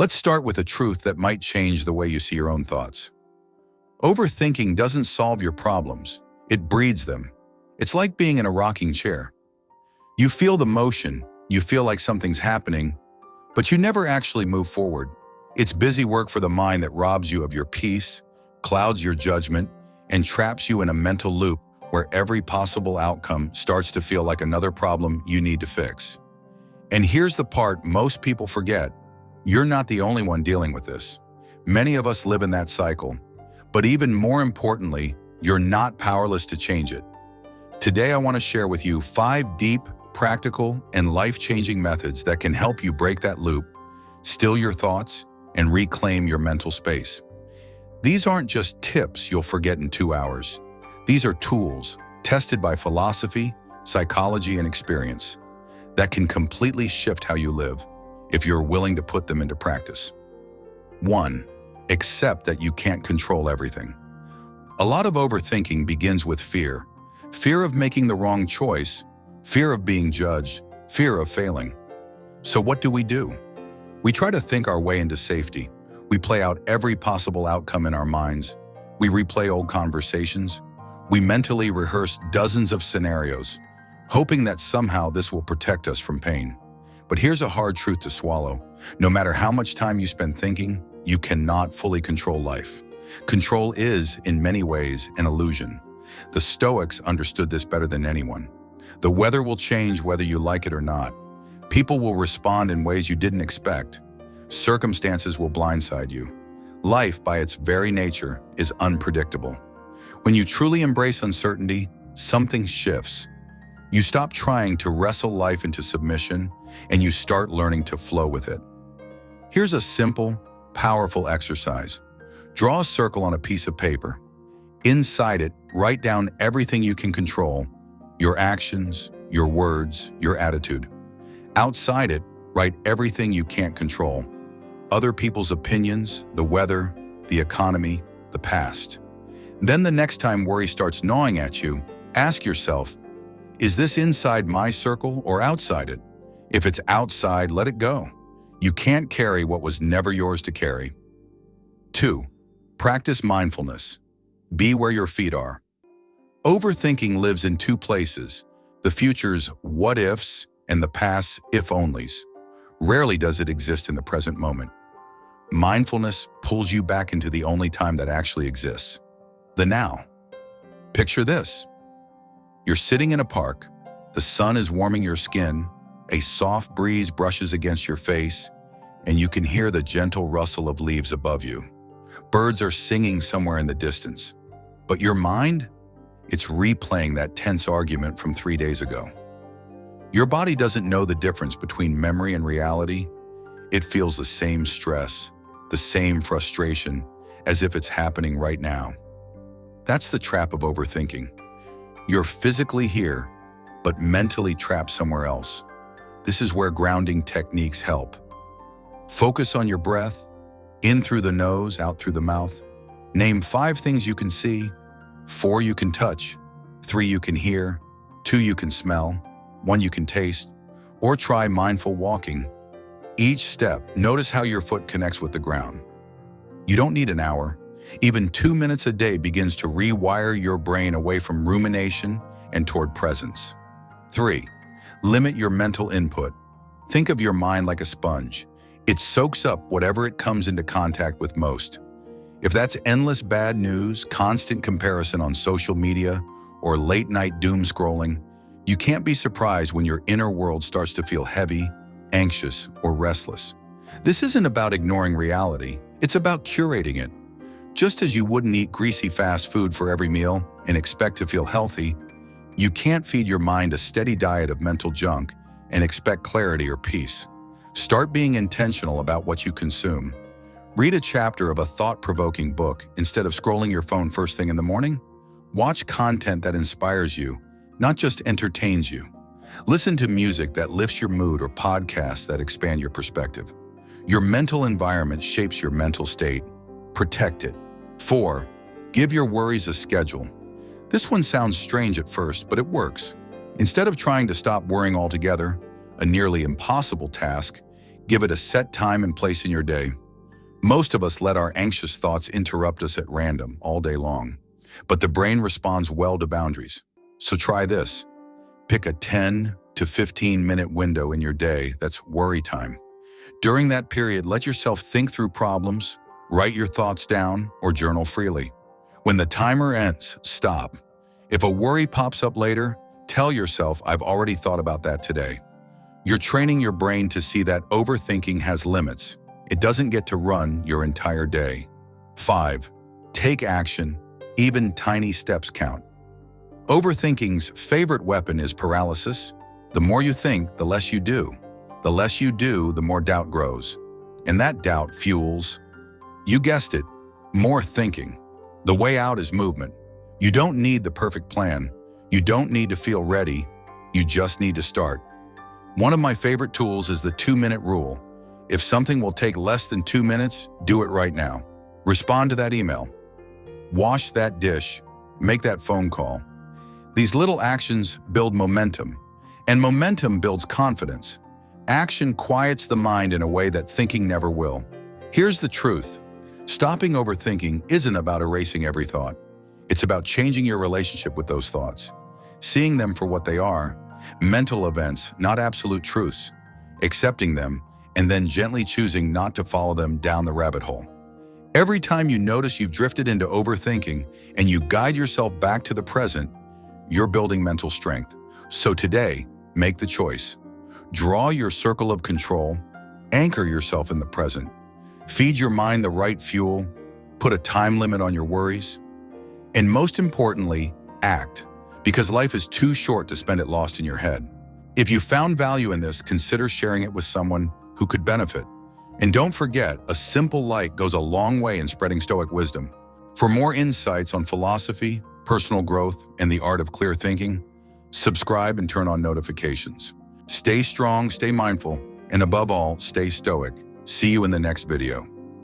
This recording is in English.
Let's start with a truth that might change the way you see your own thoughts. Overthinking doesn't solve your problems, it breeds them. It's like being in a rocking chair. You feel the motion, you feel like something's happening, but you never actually move forward. It's busy work for the mind that robs you of your peace, clouds your judgment, and traps you in a mental loop where every possible outcome starts to feel like another problem you need to fix. And here's the part most people forget. You're not the only one dealing with this. Many of us live in that cycle. But even more importantly, you're not powerless to change it. Today, I want to share with you 5 deep, practical, and life-changing methods that can help you break that loop, still your thoughts, and reclaim your mental space. These aren't just tips you'll forget in 2 hours. These are tools, tested by philosophy, psychology, and experience, that can completely shift how you live if you're willing to put them into practice. 1. Accept that you can't control everything. A lot of overthinking begins with fear. Fear of making the wrong choice, fear of being judged, fear of failing. So what do? We try to think our way into safety. We play out every possible outcome in our minds. We replay old conversations. We mentally rehearse dozens of scenarios, hoping that somehow this will protect us from pain. But here's a hard truth to swallow. No matter how much time you spend thinking, you cannot fully control life. Control is, in many ways, an illusion. The Stoics understood this better than anyone. The weather will change whether you like it or not. People will respond in ways you didn't expect. Circumstances will blindside you. Life, by its very nature, is unpredictable. When you truly embrace uncertainty, something shifts. You stop trying to wrestle life into submission, and you start learning to flow with it. Here's a simple, powerful exercise. Draw a circle on a piece of paper. Inside it, write down everything you can control: your actions, your words, your attitude. Outside it, write everything you can't control: other people's opinions, the weather, the economy, the past. Then the next time worry starts gnawing at you, ask yourself, is this inside my circle or outside it? If it's outside, let it go. You can't carry what was never yours to carry. 2. Practice mindfulness. Be where your feet are. Overthinking lives in 2 places: the future's what ifs and the past's if onlys. Rarely does it exist in the present moment. Mindfulness pulls you back into the only time that actually exists: the now. Picture this. You're sitting in a park, the sun is warming your skin, a soft breeze brushes against your face, and you can hear the gentle rustle of leaves above you. Birds are singing somewhere in the distance. But your mind? It's replaying that tense argument from 3 days ago. Your body doesn't know the difference between memory and reality. It feels the same stress, the same frustration, as if it's happening right now. That's the trap of overthinking. You're physically here, but mentally trapped somewhere else. This is where grounding techniques help. Focus on your breath, in through the nose, out through the mouth. Name 5 things you can see, 4 you can touch, 3 you can hear, 2 you can smell, 1 you can taste, or try mindful walking. Each step, notice how your foot connects with the ground. You don't need an hour. Even 2 minutes a day begins to rewire your brain away from rumination and toward presence. 3. Limit your mental input. Think of your mind like a sponge. It soaks up whatever it comes into contact with most. If that's endless bad news, constant comparison on social media, or late-night doom scrolling, you can't be surprised when your inner world starts to feel heavy, anxious, or restless. This isn't about ignoring reality, it's about curating it. Just as you wouldn't eat greasy fast food for every meal and expect to feel healthy, you can't feed your mind a steady diet of mental junk and expect clarity or peace. Start being intentional about what you consume. Read a chapter of a thought-provoking book instead of scrolling your phone first thing in the morning. Watch content that inspires you, not just entertains you. Listen to music that lifts your mood or podcasts that expand your perspective. Your mental environment shapes your mental state. Protect it. 4. Give your worries a schedule. This one sounds strange at first, but it works. Instead of trying to stop worrying altogether, a nearly impossible task, Give it a set time and place in your day. Most of us let our anxious thoughts interrupt us at random all day long, but the brain responds well to boundaries. So try this. Pick a 10 to 15-minute window in your day that's worry time. During that period, let yourself think through problems, write your thoughts down, or journal freely. When the timer ends, stop. If a worry pops up later, tell yourself, I've already thought about that today. You're training your brain to see that overthinking has limits. It doesn't get to run your entire day. 5. Take action. Even tiny steps count. Overthinking's favorite weapon is paralysis. The more you think, the less you do. The less you do, the more doubt grows. And that doubt fuels, you guessed it, more thinking. The way out is movement. You don't need the perfect plan. You don't need to feel ready. You just need to start. One of my favorite tools is the 2-minute rule. If something will take less than 2 minutes, do it right now. Respond to that email. Wash that dish. Make that phone call. These little actions build momentum, and momentum builds confidence. Action quiets the mind in a way that thinking never will. Here's the truth. Stopping overthinking isn't about erasing every thought. It's about changing your relationship with those thoughts, seeing them for what they are, mental events, not absolute truths, accepting them, and then gently choosing not to follow them down the rabbit hole. Every time you notice you've drifted into overthinking and you guide yourself back to the present, you're building mental strength. So today, make the choice. Draw your circle of control, anchor yourself in the present, feed your mind the right fuel, put a time limit on your worries, and most importantly, act, because life is too short to spend it lost in your head. If you found value in this, consider sharing it with someone who could benefit. And don't forget, a simple like goes a long way in spreading Stoic wisdom. For more insights on philosophy, personal growth, and the art of clear thinking, subscribe and turn on notifications. Stay strong, stay mindful, and above all, stay stoic. See you in the next video.